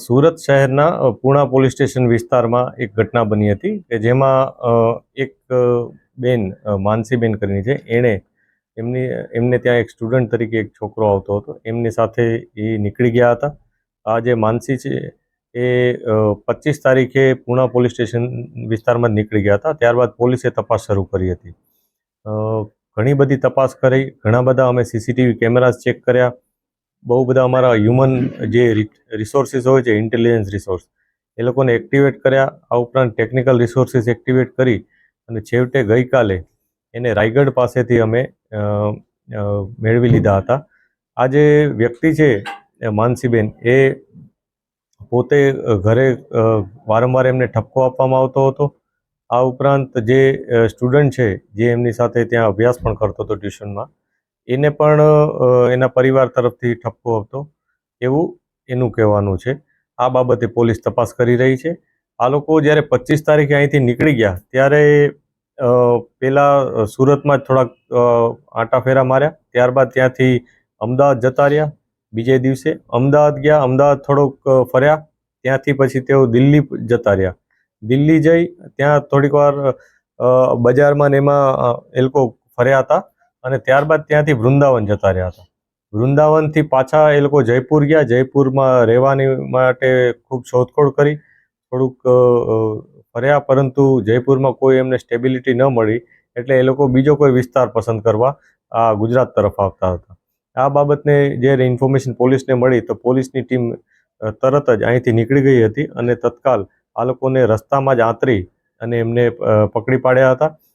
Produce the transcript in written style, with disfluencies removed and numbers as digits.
સુરત શહેરના Puna police station વિસ્તારમાં એક ઘટના બની હતી કે જેમાં એક બેન માનસીબેન કરીને છે. એમને ત્યાં એક સ્ટુડન્ટ તરીકે એક છોકરો આવતો હતો. એમની સાથે એ નીકળી ગયા હતા. આ જે માનસી છે એ 25 તારીખે પૂણા પોલીસ સ્ટેશન વિસ્તારમાં જ નીકળી ગયા હતા. ત્યારબાદ પોલીસે તપાસ શરૂ કરી હતી. ઘણી બધી તપાસ કરી, ઘણા બધા અમે સીસીટીવી કેમેરાઝ ચેક કર્યા, બહુ બધા અમારા હ્યુમન જે રિસોર્સિસ હોય છે, ઇન્ટેલિજન્સ રિસોર્સ, એ લોકોને એક્ટિવેટ કર્યા. આ ઉપરાંત ટેકનિકલ રિસોર્સિસ એક્ટિવેટ કરી અને છેવટે ગઈકાલે એને રાયગઢ પાસેથી અમે મેળવી લીધા હતા. આ જે વ્યક્તિ છે માનસીબેન, એ પોતે ઘરે વારંવાર એમને ઠપકો આપવામાં આવતો હતો. આ ઉપરાંત જે સ્ટુડન્ટ છે જે એમની સાથે ત્યાં અભ્યાસ પણ કરતો હતો ટ્યુશનમાં, એને પણ એના પરિવાર તરફથી ઠપકો આપતો એવું એનું કહેવાનું છે. આ બાબતે પોલીસ તપાસ કરી રહી છે. આ લોકો જ્યારે 25 તારીખે અહીંથી નીકળી ગયા ત્યારે પહેલાં સુરતમાં જ થોડાક આંટા ફેરા માર્યા. ત્યારબાદ ત્યાંથી અમદાવાદ જતા રહ્યા. બીજે દિવસે અમદાવાદ ગયા, અમદાવાદ થોડોક ફર્યા. ત્યાંથી પછી તેઓ દિલ્હી જતા રહ્યા. દિલ્હી જઈ ત્યાં થોડીક વાર બજારમાં ને એમાં એ લોકો ફર્યા હતા અને ત્યારબાદ ત્યાંથી વૃંદાવન જતા રહ્યા હતા. વૃંદાવનથી પાછા એ લોકો જયપુર ગયા. જયપુરમાં રહેવાની માટે ખૂબ શોધખોળ કરી, થોડુંક ફર્યા, પરંતુ જયપુરમાં કોઈ એમને સ્ટેબિલિટી ન મળી એટલે એ લોકો બીજો કોઈ વિસ્તાર પસંદ કરવા આ ગુજરાત તરફ આવતા હતા. આ બાબતને જ્યારે ઇન્ફોર્મેશન પોલીસને મળી તો પોલીસની ટીમ તરત જ અહીંથી નીકળી ગઈ હતી અને તત્કાલ આ લોકોને રસ્તામાં જ આંતરી અને એમને પકડી પાડ્યા હતા.